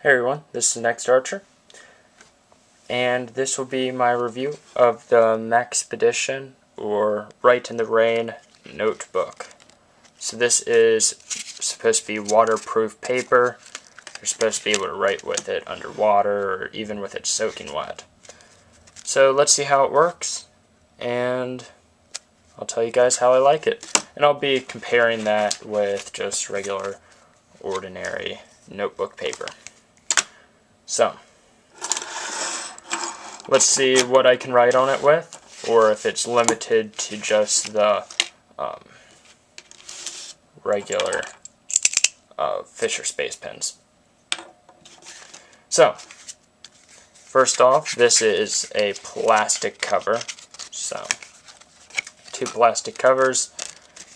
Hey everyone, this is Next Archer, and this will be my review of the maxpedition or Rite in the Rain notebook. So this is supposed to be waterproof paper. You're supposed to be able to write with it underwater or even with it soaking wet. So let's see how it works, and I'll tell you guys how I like it. And I'll be comparing that with just regular, ordinary notebook paper. So, let's see what I can write on it with, or if it's limited to just the regular Fisher Space Pens. So, first off, this is a plastic cover. So, 2 plastic covers,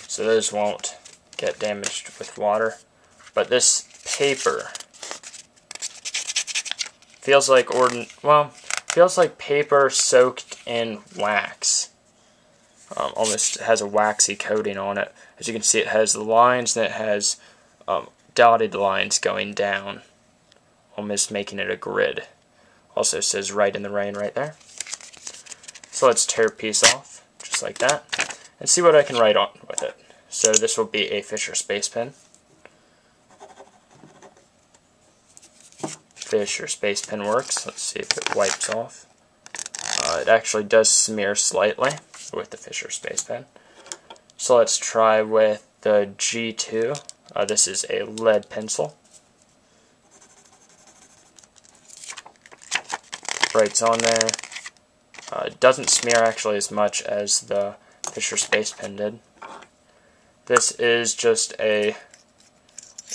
so those won't get damaged with water. But this paper feels like feels like paper soaked in wax. Almost has a waxy coating on it. As you can see, it has the lines, and it has dotted lines going down, almost making it a grid. Also says Rite in the Rain right there. So let's tear a piece off, just like that, and see what I can write on with it. So this will be a Fisher Space Pen. Fisher Space Pen works. Let's see if it wipes off. It actually does smear slightly with the Fisher Space Pen. So let's try with the G2. This is a lead pencil. Writes on there. It doesn't smear actually as much as the Fisher Space Pen did. This is just a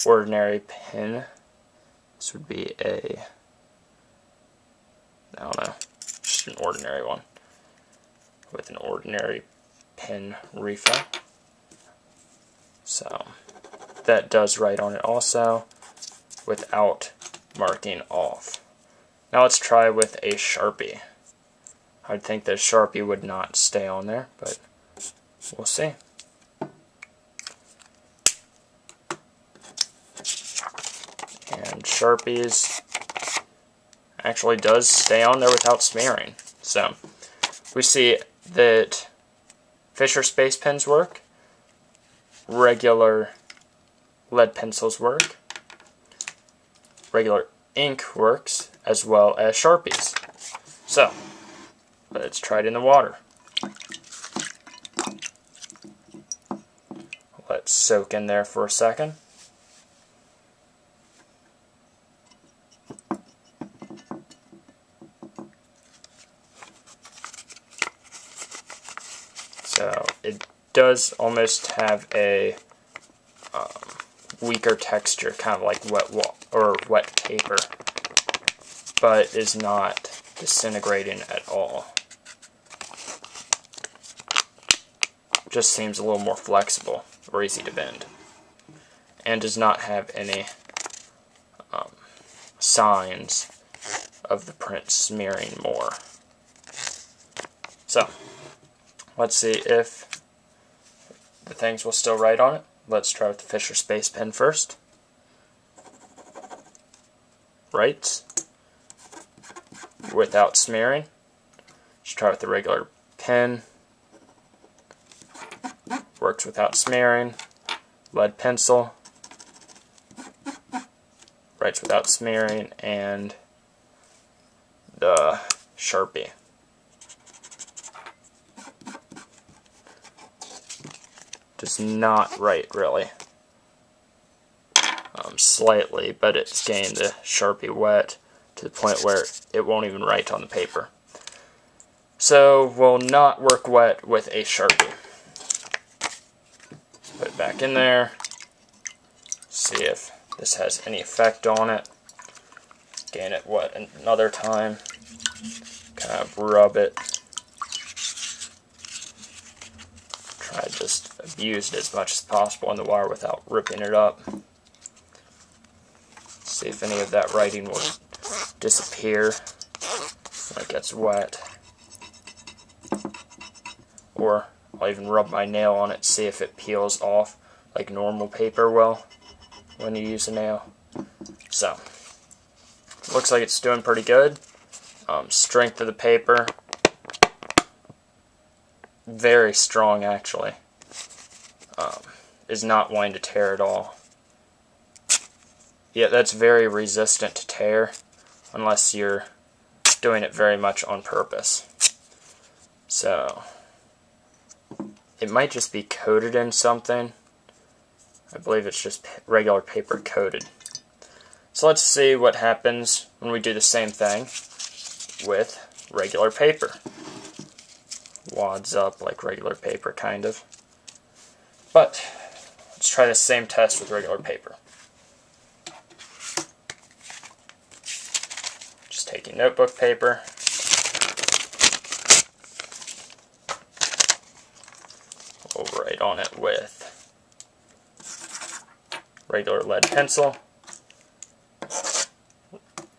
ordinary pen. This would be I don't know, just an ordinary one with an ordinary pen refill. So that does write on it also without marking off. Now let's try with a Sharpie. I'd think that Sharpie would not stay on there, but we'll see. And Sharpies actually does stay on there without smearing. So we see that Fisher Space Pens work, regular lead pencils work, regular ink works, as well as Sharpies. So let's try it in the water. Let's soak in there for a second. So it does almost have a weaker texture, kind of like wet paper, but is not disintegrating at all. Just seems a little more flexible or easy to bend, and does not have any signs of the print smearing more. So let's see if the things will still write on it. Let's try with the Fisher Space Pen first. Writes without smearing. Let's try with the regular pen. Works without smearing. Lead pencil. Writes without smearing. And the Sharpie. Does not write really. Slightly, but it's getting the Sharpie wet to the point where it won't even write on the paper. So will not work wet with a Sharpie. Put it back in there. See if this has any effect on it. Gain it wet another time. Kind of rub it. Try to just abuse it as much as possible in the water without ripping it up. See if any of that writing will disappear when it gets wet. Or I'll even rub my nail on it, see if it peels off like normal paper will when you use a nail. So looks like it's doing pretty good. Strength of the paper, very strong actually. Is not wanting to tear at all. Yeah, that's very resistant to tear unless you're doing it very much on purpose. So it might just be coated in something. I believe it's just regular paper coated. So let's see what happens when we do the same thing with regular paper. Wads up like regular paper, kind of. But let's try the same test with regular paper. Just taking notebook paper. We'll write on it with regular lead pencil,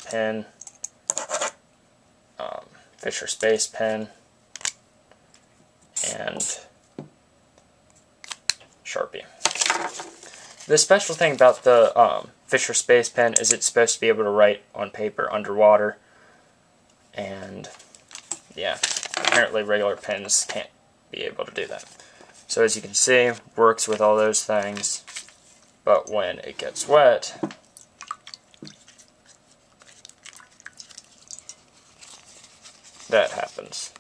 pen, Fisher Space pen, and Sharpie. The special thing about the Fisher Space pen is it's supposed to be able to write on paper underwater, and yeah, apparently regular pens can't be able to do that. So as you can see, works with all those things, but when it gets wet, that happens.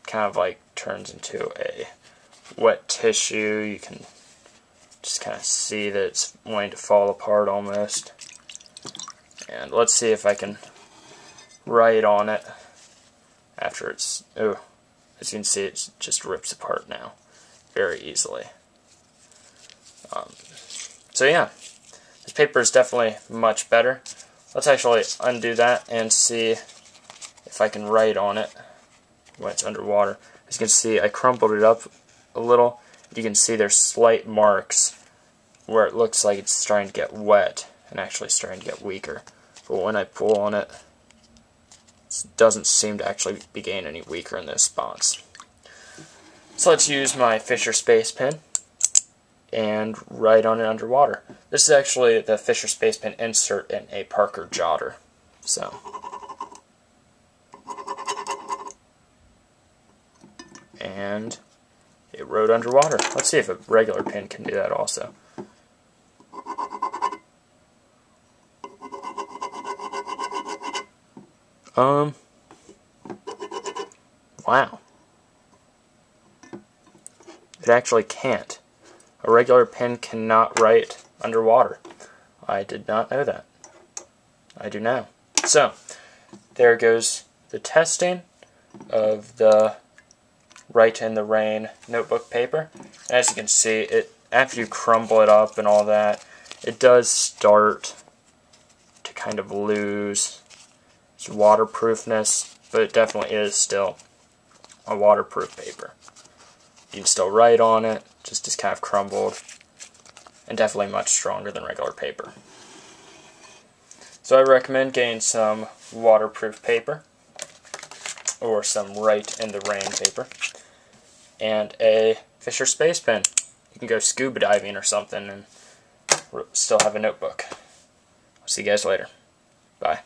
Kind of like turns into a wet tissue. You can just kind of see that it's wanting to fall apart almost. And let's see if I can write on it after it's, oh, as you can see, it just rips apart now very easily. So yeah, this paper is definitely much better. Let's actually undo that and see if I can write on it when it's underwater. As you can see, I crumpled it up a little. You can see there's slight marks where it looks like it's starting to get wet and actually starting to get weaker. But when I pull on it, it doesn't seem to actually be getting any weaker in those spots. So let's use my Fisher Space pen and write on it underwater. This is actually the Fisher Space pen insert in a Parker jotter. So, and it wrote underwater. Let's see if a regular pen can do that also. Wow. It actually can't. A regular pen cannot write underwater. I did not know that. I do now. So, there goes the testing of the Rite in the Rain notebook paper. As you can see, it after you crumble it up and all that, it does start to kind of lose its waterproofness, but it definitely is still a waterproof paper. You can still write on it, just as kind of crumbled, and definitely much stronger than regular paper. So I recommend getting some waterproof paper, or some Rite in the Rain paper, and a Fisher Space pen. You can go scuba diving or something and still have a notebook. I'll see you guys later. Bye.